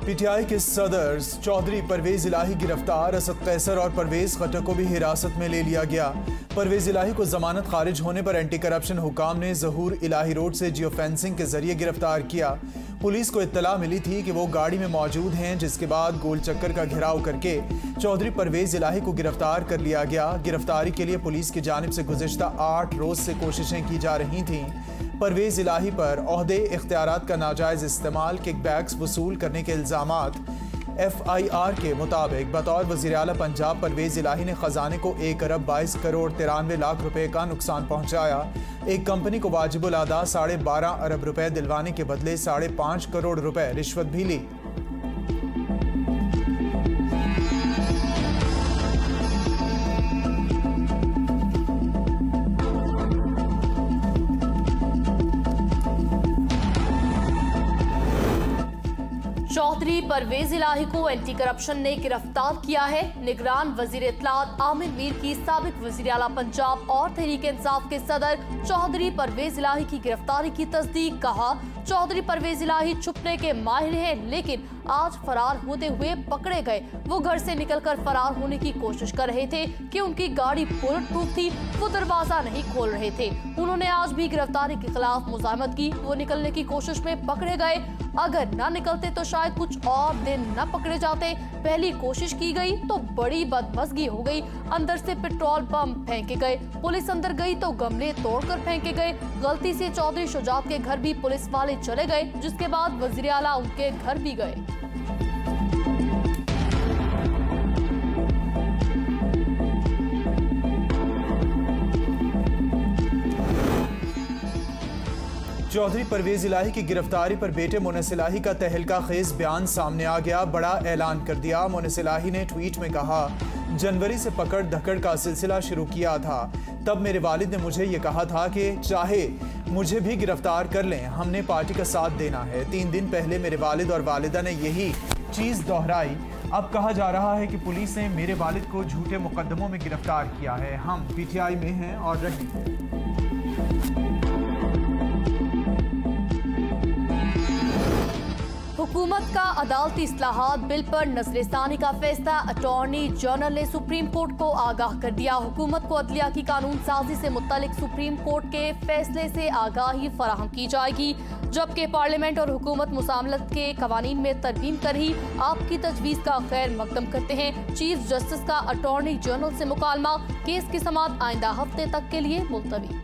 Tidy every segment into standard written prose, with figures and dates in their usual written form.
PTI के सदर चौधरी परवेज इलाही गिरफ्तार। असद कैसर और परवेज खट्टर को भी हिरासत में ले लिया गया। परवेज इलाही को जमानत खारिज होने पर एंटी करप्शन हुकाम ने ज़हूर इलाही रोड से जियो फेंसिंग के जरिए गिरफ्तार किया। पुलिस को इत्तला मिली थी कि वो गाड़ी में मौजूद हैं, जिसके बाद गोल चक्कर का घेराव करके चौधरी परवेज इलाही को गिरफ्तार कर लिया गया। गिरफ्तारी के लिए पुलिस की जानिब से गुज़िश्ता 8 रोज से कोशिशें की जा रही थीं। परवेज इलाही पर ओहदे इख्तियारात का नाजायज़ इस्तेमाल, किकबैक्स वसूल करने के इल्ज़ामात। FIR के मुताबिक बतौर वज़ीर आला पंजाब परवेज इलाही ने खजाने को 1 अरब 22 करोड़ 93 लाख रुपए का नुकसान पहुंचाया। एक कंपनी को वाजिबुल अदा 12.5 अरब रुपए दिलवाने के बदले 5.5 करोड़ रुपए रिश्वत भी ली। चौधरी परवेज इलाही को एंटी करप्शन ने गिरफ्तार किया है। निगरान वजीर इत्तलात आमिर मीर की साबिक वजीर आला पंजाब और तहरीक इंसाफ के सदर चौधरी परवेज इलाही की गिरफ्तारी की तस्दीक। कहा, चौधरी परवेज इलाही छुपने के माहिर हैं, लेकिन आज फरार होते हुए पकड़े गए। वो घर से निकलकर फरार होने की कोशिश कर रहे थे कि उनकी गाड़ी बुलेट प्रूफ थी, वो दरवाजा नहीं खोल रहे थे। उन्होंने आज भी गिरफ्तारी के खिलाफ मुजाहमत की। वो निकलने की कोशिश में पकड़े गए। अगर ना निकलते तो शायद कुछ और दिन न पकड़े जाते। पहली कोशिश की गई तो बड़ी बदमज़गी हो गई। अंदर से पेट्रोल बम फेंके गए। पुलिस अंदर गई तो गमले तोड़कर फेंके गए। गलती से चौधरी शुजात के घर भी पुलिस वाले चले गए, जिसके बाद वज़ीर आला उनके घर भी गए। चौधरी परवेज इलाही की गिरफ्तारी पर बेटे मोनस इलाही का तहलका खेज बयान सामने आ गया। बड़ा ऐलान कर दिया। मोनस इलाही ने ट्वीट में कहा, जनवरी से पकड़ धकड़ का सिलसिला शुरू किया था। तब मेरे वालिद ने मुझे ये कहा था कि चाहे मुझे भी गिरफ्तार कर लें, हमने पार्टी का साथ देना है। 3 दिन पहले मेरे वालिद और वालिदा ने यही चीज़ दोहराई। अब कहा जा रहा है कि पुलिस ने मेरे वालिद को झूठे मुकदमों में गिरफ्तार किया है। हम PTI में हैं और रहेंगे। हुकूमत का अदालती इस्लाहात बिल पर नजरसानी का फैसला। अटॉर्नी जनरल ने सुप्रीम कोर्ट को आगाह कर दिया। हुकूमत को अदलिया की कानून साजी से मुत्तलिक सुप्रीम कोर्ट के फैसले से आगाही फराहम की जाएगी, जबकि पार्लियामेंट और हुकूमत मुसामलत के कवानीन में तरमीम कर ही आपकी तजवीज़ का खैर मकदम करते हैं। चीफ जस्टिस का अटॉर्नी जनरल से मुकालमा। केस की समाअत आइंदा हफ्ते तक के लिए मुलतवी।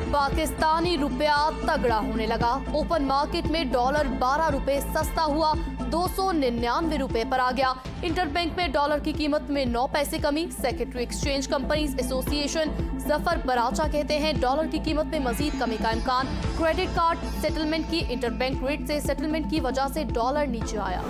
पाकिस्तानी रुपया तगड़ा होने लगा। ओपन मार्केट में डॉलर 12 रुपए सस्ता हुआ, 299 रुपए पर आ गया। इंटरबैंक में डॉलर की कीमत में 9 पैसे कमी। Secretary exchange companies association Zafar Baracha कहते हैं, डॉलर की कीमत में मजीद कमी का इम्कान। क्रेडिट कार्ड सेटलमेंट की इंटरबैंक रेट से सेटलमेंट की वजह से डॉलर नीचे आया।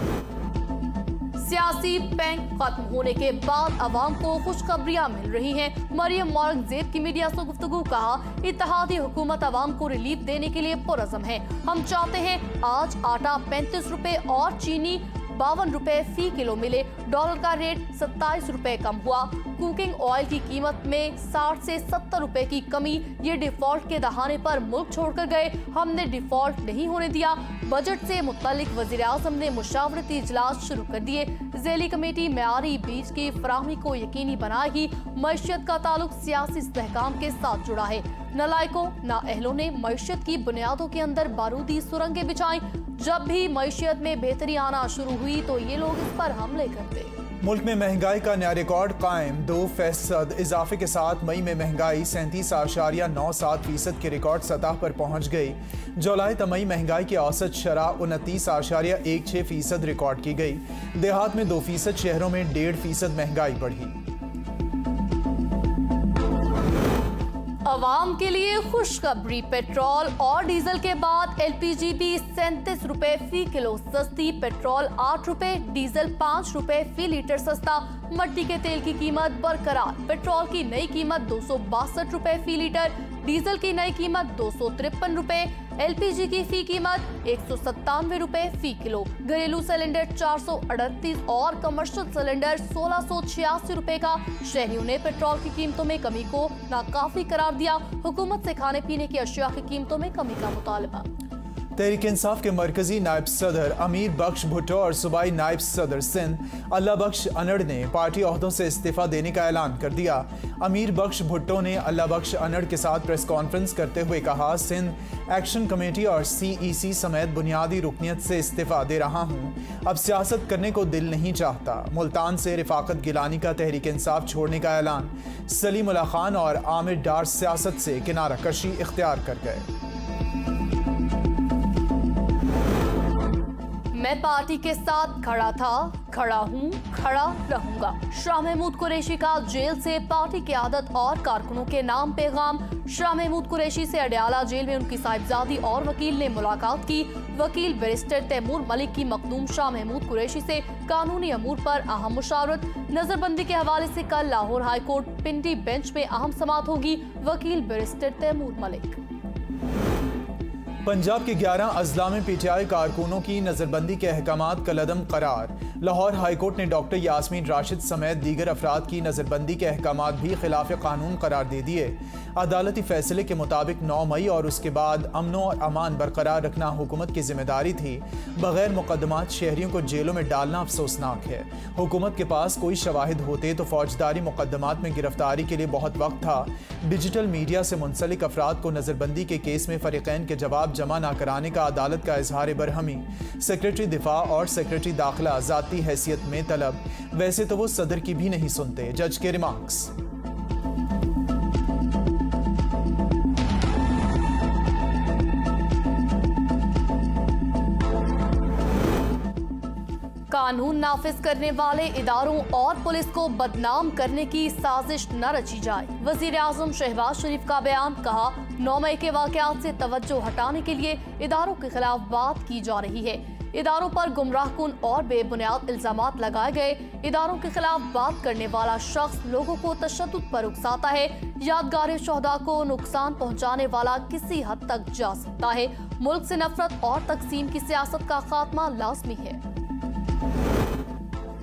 सियासी बैंक खत्म होने के बाद अवाम को खुशखबरियां मिल रही हैं। मरियम औरंगजेब की मीडिया से गुफ्तगू। कहा, इत्तेहादी हुकूमत अवाम को रिलीफ देने के लिए पुरअज़्म है। हम चाहते हैं आज आटा 35 रुपए और चीनी 52 रुपए फी किलो मिले। डॉलर का रेट 27 रुपए कम हुआ। कुकिंग ऑयल की कीमत में 60 से 70 रुपए की कमी। ये डिफॉल्ट के दहाने पर मुल्क छोड़कर गए। हमने डिफॉल्ट नहीं होने दिया। बजट से मुत्तलिक वज़ीर आज़म ने मुशावरती इजलास शुरू कर दिए। ज़ैली कमेटी मेयारी बीज की फराहमी को यकीनी बनाएगी। मईशत का ताल्लुक सियासी इस्तेहकाम के साथ जुड़ा है। नलायकों नाअहलों ने मईशत की बुनियादों के अंदर बारूदी सुरंगें बिछाई। जब भी मईशत में बेहतरी आना शुरू हुई तो ये लोग इस पर हमले करते। मुल्क में महंगाई का नया रिकॉर्ड कायम। 2% इजाफे के साथ मई में महंगाई 37.97% के रिकॉर्ड सतह पर पहुंच गई। जुलाई तमई महंगाई की औसत शरह 29.16% रिकॉर्ड की गई। देहात में 2%, शहरों में 1.5% महंगाई बढ़ी। अवाम के लिए खुशखबरी। पेट्रोल और डीजल के बाद LPG भी 37 रुपए फी किलो सस्ती। पेट्रोल 8 रुपए, डीजल 5 रुपए फी लीटर सस्ता। मट्टी के तेल की कीमत बरकरार। पेट्रोल की नई कीमत 262 रुपए फी लीटर, डीजल की नई कीमत 253 रुपए, LPG की फी कीमत 197 रुपए फी किलो, घरेलू सिलेंडर 438 और कमर्शियल सिलेंडर 1686 रुपए का। शहरियों ने पेट्रोल की कीमतों में कमी को नाकाफी करार दिया। हुकूमत से खाने पीने की अशिया की कीमतों में कमी का मुतालबा। तहरीक इंसाफ के मरकजी नायब सदर अमीर बख्श भुट्टो और सूबाई नायब सदर सिंध अल्लाह बख्श अनड़ ने पार्टी ओहदों से इस्तीफा देने का ऐलान कर दिया। अमीर बख्श भुट्टो ने अल्लाह बख्श अनड़ के साथ प्रेस कॉन्फ्रेंस करते हुए कहा, सिंध एक्शन कमेटी और CEC समेत बुनियादी रुकनियत से इस्तीफा दे रहा हूँ। अब सियासत करने को दिल नहीं चाहता। मुल्तान से रिफाकत गिलानी का तहरीक इंसाफ छोड़ने का ऐलान। सलीम उल्लाह खान और आमिर डार सियासत से किनारा कशी इख्तियार कर गए। मैं पार्टी के साथ खड़ा था, खड़ा हूँ, खड़ा रहूंगा। शाह महमूद कुरैशी का जेल से पार्टी की आदत और कारकुनों के नाम पैगाम। शाह महमूद कुरैशी से अडयाला जेल में उनकी साहिबजादी और वकील ने मुलाकात की। वकील बैरिस्टर तैमूर मलिक की मखदूम शाह महमूद कुरैशी से कानूनी अमूर पर अहम मुशावरत। नजरबंदी के हवाले से कल लाहौर हाईकोर्ट पिंडी बेंच में अहम समाअत होगी। वकील बैरिस्टर तैमूर मलिक। पंजाब के 11 अजला में PTI कारकुनों की नजरबंदी के अहकामात कलअदम करार। लाहौर हाईकोर्ट ने डॉक्टर यास्मीन राशिद समेत दीगर अफराद की नजरबंदी के अहकामात भी खिलाफ कानून करार दे दिए। अदालती फैसले के मुताबिक 9 मई और उसके बाद अमनो और अमान बरकरार रखना हुकूमत की जिम्मेदारी थी। बगैर मुकदमात शहरियों को जेलों में डालना अफसोसनाक है। हुकूमत के पास कोई शवाहिद होते तो फौजदारी मुकदमात में गिरफ्तारी के लिए बहुत वक्त था। डिजिटल मीडिया से मुंसलिक अफराद को नजरबंदी के केस में फरीकैन के जवाब जमा न कराने का अदालत का इजहार बरहमी। सेक्रेटरी दिफा और सेक्रेटरी दाखिला जाती हैसियत में तलब। वैसे तो वो सदर की भी नहीं सुनते। जज के रिमार्क्स। कानून नाफिज करने वाले इदारों और पुलिस को बदनाम करने की साजिश न रची जाए। वजीर आजम शहबाज शरीफ का बयान। कहा, 9 मई के वाकयात से तवज्जो हटाने के लिए इदारों के खिलाफ बात की जा रही है। इदारों पर गुमराहकुन और बेबुनियाद इल्जामात लगाए गए। इदारों के खिलाफ बात करने वाला शख्स लोगों को तशद्दुद पर उकसाता है। यादगार शोहदा को नुकसान पहुंचाने वाला किसी हद तक जा सकता है। मुल्क से नफरत और तकसीम की सियासत का खात्मा लाजमी है।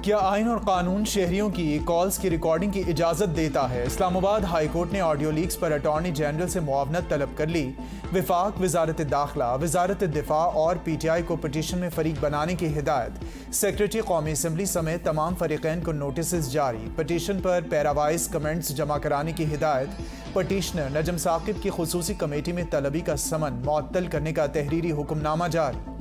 क्या आइन और कानून शहरियों की कॉल्स की रिकॉर्डिंग की इजाजत देता है? इस्लामाबाद हाई कोर्ट ने ऑडियो लीक्स पर अटॉर्नी जनरल से मुआवनत तलब कर ली। विफाक, वजारत दाखिला, वजारत दिफा और PTI को पिटीशन में फरीक बनाने की हिदायत। सेक्रेटरी कौमी असम्बली समेत तमाम फरीकैन को नोटिस जारी। पिटीशन पर पैरावाइज कमेंट्स जमा कराने की हिदायत। पटिशनर नजम साकिब की खुसूसी कमेटी में तलबी का समन मुअत्तल करने का तहरीरी हुक्मनामा जारी।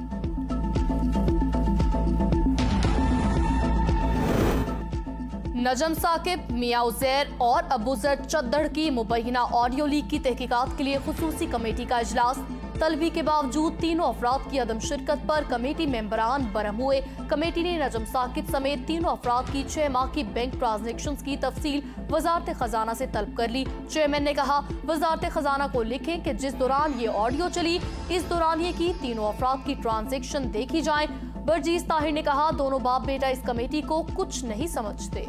नजम साकिब, मियां उजैर और अबू जर चद्दड़ की मुबैना ऑडियो लीक की तहकीकात के लिए खुसूसी कमेटी का इजलास। तलबी के बावजूद तीनों अफराद की अदम शिरकत पर कमेटी मेंबरान बरहम हुए। कमेटी ने नजम साकिब समेत तीनों अफराद की 6 माह की बैंक ट्रांजैक्शंस की तफसील वजारत खजाना से तलब कर ली। चेयरमैन ने कहा, वजारत खजाना को लिखें कि जिस दौरान ये ऑडियो चली इस दौरान ये की तीनों अफराद की ट्रांजैक्शन देखी जाए। बरजीज ताहिर ने कहा, दोनों बाप बेटा इस कमेटी को कुछ नहीं समझते।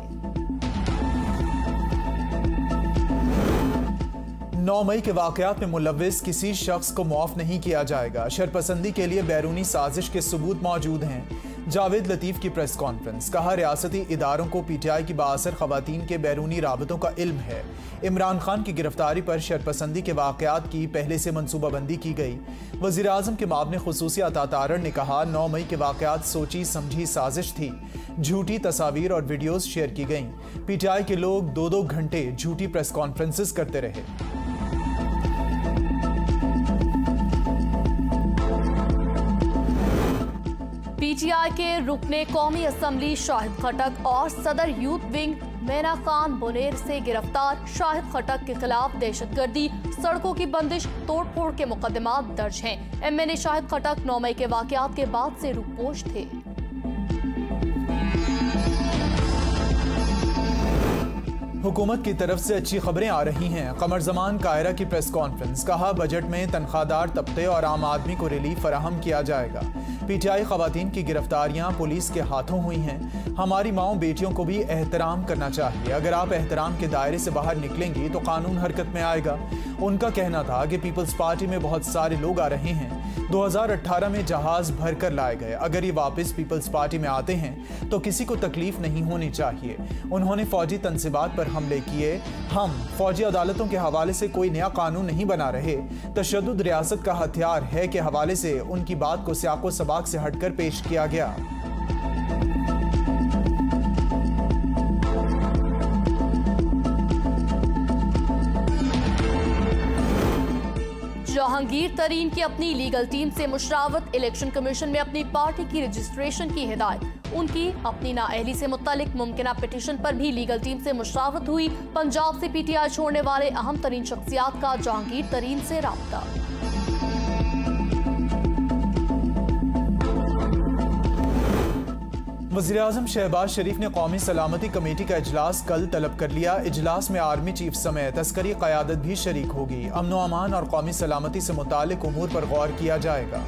9 मई के वाकयात में मुलव्विस किसी शख्स को माफ नहीं किया जाएगा। शरपसंदी के लिए बैरूनी साजिश के सबूत मौजूद हैं। जावेद लतीफ की प्रेस कॉन्फ्रेंस। कहा, रियासती इदारों को PTI की बाअसर खवातीन के बैरूनी राबतों का इल्म है। इमरान खान की गिरफ्तारी पर शरपसंदी के वाकयात की पहले से मनसूबाबंदी की गई। वज़ीर आज़म के मामले खुसूसी अता तारड़ ने कहा, 9 मई के वाकयात सोची समझी साजिश थी। झूठी तस्वीर और वीडियोस शेयर की गईं। PTI के लोग 2-2 घंटे झूठी प्रेस कॉन्फ्रेंसेस करते रहे। PTI के रुकने कौमी असम्बली शाहिद खटक और सदर यूथ विंग मैना खान बुनेर से गिरफ्तार। शाहिद खटक के खिलाफ दहशतगर्दी, सड़कों की बंदिश, तोड़ फोड़ के मुकदमात दर्ज हैं। MNA शाहिद खटक 9 मई के वाकयात के बाद से रुकपोश थे। हुकूमत की तरफ से अच्छी खबरें आ रही हैं। कमर जमान कायरा की प्रेस कॉन्फ्रेंस, कहा बजट में तनख्वाहदार तबके और आम आदमी को रिलीफ फराहम किया जाएगा। पीटीआई खवातीन की गिरफ्तारियां पुलिस के हाथों हुई हैं। हमारी माओ बेटियों को भी एहतराम करना चाहिए। अगर आप एहतराम के दायरे से बाहर निकलेंगी तो कानून हरकत में आएगा। उनका कहना था कि पीपल्स पार्टी में बहुत सारे लोग आ रहे हैं। 2018 में जहाज भर कर लाए गए। अगर ये वापस पीपल्स पार्टी में आते हैं तो किसी को तकलीफ नहीं होनी चाहिए। उन्होंने फौजी तंसीबात पर हमले किए। हम फौजी अदालतों के हवाले से कोई नया कानून नहीं बना रहे। तशद्दुद रियासत का हथियार है के हवाले से उनकी बात को सियाको सबाक से हटकर पेश किया गया। जहांगीर तरीन की अपनी लीगल टीम से मुशरावत, इलेक्शन कमीशन में अपनी पार्टी की रजिस्ट्रेशन की हिदायत। उनकी अपनी नाअहली से मुत्तलिक मुमकिना पिटीशन पर भी लीगल टीम से मुशरावत हुई। पंजाब से पीटीआई छोड़ने वाले अहम तरीन शख्सियात का जहांगीर तरीन से राब्ता। वज़ीर-ए-आज़म शहबाज शरीफ ने कौमी सलामती कमेटी का इजलास कल तलब कर लिया। इजलास में आर्मी चीफ समेत अस्करी क़यादत भी शरीक होगी। अमन व अमान और कौमी सलामती से मुतालिक उमूर पर गौर किया जाएगा।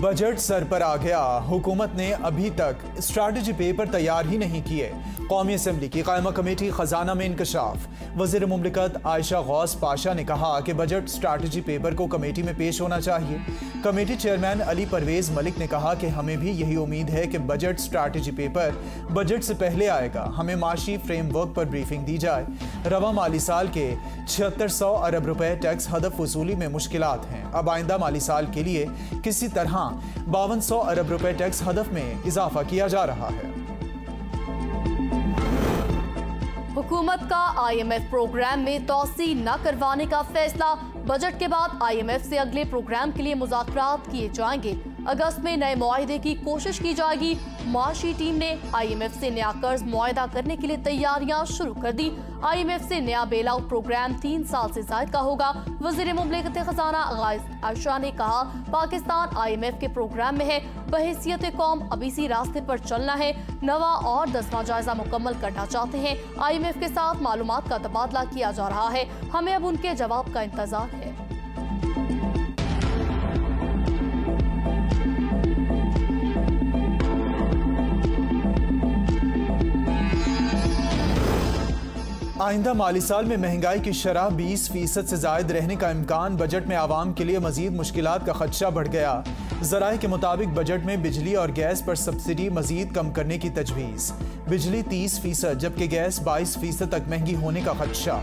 बजट सर पर आ गया। हुकूमत ने अभी तक स्ट्रैटेजी पेपर तैयार ही नहीं किए। कौमी असम्बली की कायमा कमेटी खजाना में इंकशाफ। वज़ीर मुमलिकत आयशा गौस पाशा ने कहा कि बजट स्ट्रैटेजी पेपर को कमेटी में पेश होना चाहिए। कमेटी चेयरमैन अली परवेज मलिक ने कहा कि हमें भी यही उम्मीद है कि बजट स्ट्रैटेजी पेपर बजट से पहले आएगा। हमें माशी फ्रेमवर्क पर ब्रीफिंग दी जाए। रवा माली साल के 7600 अरब रुपए टैक्स हदफ वसूली में मुश्किलात हैं। अब आइंदा माली साल के लिए किसी तरह 5200 अरब रुपए टैक्स हदफ में इजाफा किया जा रहा है। हुकूमत का IMF प्रोग्राम में तोसी न करवाने का फैसला। बजट के बाद IMF से अगले प्रोग्राम के लिए मुज़ाकरात किए जाएंगे। अगस्त में नए मुआहिदे की कोशिश की जाएगी। माशी टीम ने IMF से नया कर्ज मुआहिदा करने के लिए तैयारियां शुरू कर दी। IMF से नया बेल आउट प्रोग्राम 3 साल से ज़ायद का होगा। वज़ीर मुमलिकत खजाना आयशा ने कहा पाकिस्तान IMF के प्रोग्राम में है। बहैसियत कौम अब इसी रास्ते पर चलना है। नवा और 10वां जायजा मुकम्मल करना चाहते हैं। IMF के साथ मालूमात का तबादला किया जा रहा है। हमें अब उनके जवाब का इंतजार है। आइंदा माली साल में महंगाई की शरह 20% से जायद रहने का इम्कान। बजट में आवाम के लिए मजीद मुश्किलात का खदशा बढ़ गया। ज़राए के मुताबिक बजट में बिजली और गैस पर सब्सिडी मजीद कम करने की तजवीज़। बिजली 30% जबकि गैस 22% तक महंगी होने का खदशा।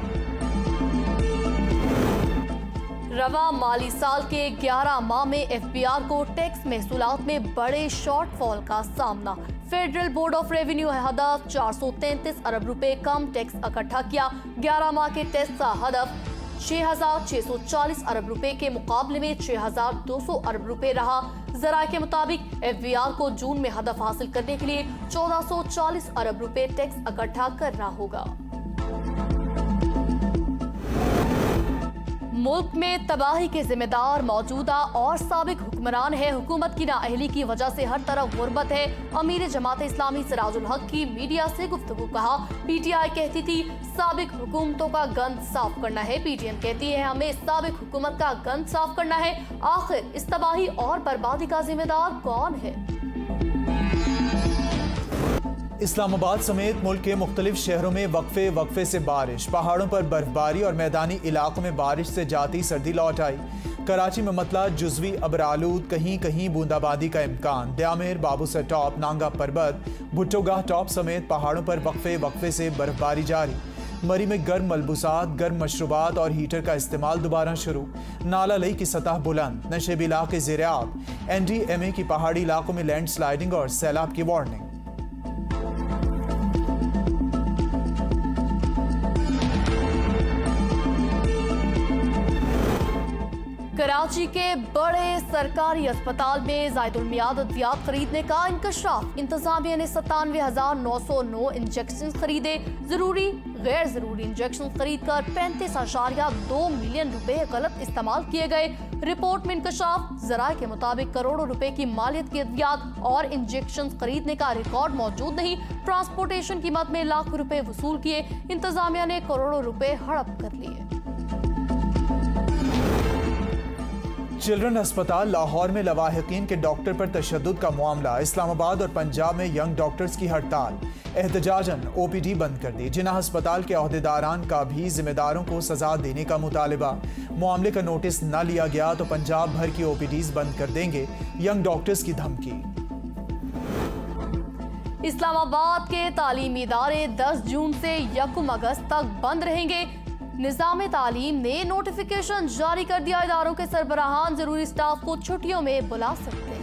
रवा माली साल के 11 माह में FBR को टैक्स महसूलात में बड़े शॉर्टफॉल का सामना। फेडरल बोर्ड ऑफ रेवेन्यू हदफ 433 अरब रुपए कम टैक्स इकट्ठा किया। 11 माह के टैक्स का हदफ 6,640 अरब रुपए के मुकाबले में 6,200 अरब रुपए रहा। ज़राए के मुताबिक FBR को जून में हदफ हासिल करने के लिए 1440 अरब रुपए टैक्स इकट्ठा करना होगा। मुल्क में तबाही के जिम्मेदार मौजूदा और साबिक हुक्मरान है। हुकूमत की नाअहली की वजह से हर तरफ गुर्बत है। अमीर जमात इस्लामी सिराजुल हक की मीडिया से गुफ्तगू। कहा PTI कहती थी साबिक हुकूमतों का गंद साफ करना है। PTM कहती है हमें साबिक हुकूमत का गंद साफ करना है। आखिर इस तबाही और बर्बादी का जिम्मेदार कौन है? इस्लामाबाद समेत मुल्क के मुख्तलिफ शहरों में वक्फे से बारिश। पहाड़ों पर बर्फबारी और मैदानी इलाकों में बारिश से जाती सर्दी लौट आई। कराची में मतला जुज़वी अबरालूद, कहीं कहीं बूंदाबांदी का इम्कान। द्यामेर, बाबूसर टॉप, नांगा पर्वत, भुट्टोगाह टॉप समेत पहाड़ों पर वक्फे से बर्फबारी जारी। मरी में गर्म मलबूसात, गर्म मशरूबात और हीटर का इस्तेमाल दोबारा शुरू। नाला लई की सतह बुलंद। नशेबी इलाके ज़ेर-ए-आब। NDMA की पहाड़ी इलाकों में लैंड स्लाइडिंग और सैलाब की वार्निंग। कराची के बड़े सरकारी अस्पताल में ज़ायदुल मियाद अद्वियात खरीदने का इंकशाफ। इंतजामिया ने 97,909 इंजेक्शन खरीदे। जरूरी गैर जरूरी इंजेक्शन खरीदकर 35.2 मिलियन रुपए गलत इस्तेमाल किए गए। रिपोर्ट में इंकशाफ, जराये के मुताबिक करोड़ों रुपए की मालियत की अद्वियात और इंजेक्शन खरीदने का रिकॉर्ड मौजूद नहीं। ट्रांसपोर्टेशन कीमत में लाखों रुपए वसूल किए। इंतजामिया ने करोड़ों रुपए हड़प कर लिए। चिल्ड्रन अस्पताल लाहौर में लवाहिकीन के डॉक्टर पर तशद्दुद का मामला। इस्लामाबाद और पंजाब में यंग डॉक्टर्स की हड़ताल। एहतजाजन ओपीडी बंद कर दी। जिन्ना अस्पताल के अहदेदारान का भी जिम्मेदारों को सजा देने का मुतालबा। मामले का नोटिस न लिया गया तो पंजाब भर की ओपीडीज बंद कर देंगे, यंग डॉक्टर्स की धमकी। इस्लामाबाद के तालीमी इदारे 10 जून से 1 अगस्त तक बंद रहेंगे। निज़ाम तालीम ने नोटिफिकेशन जारी कर दिया। इदारों के सरबराहान जरूरी स्टाफ को छुट्टियों में बुला सकते हैं।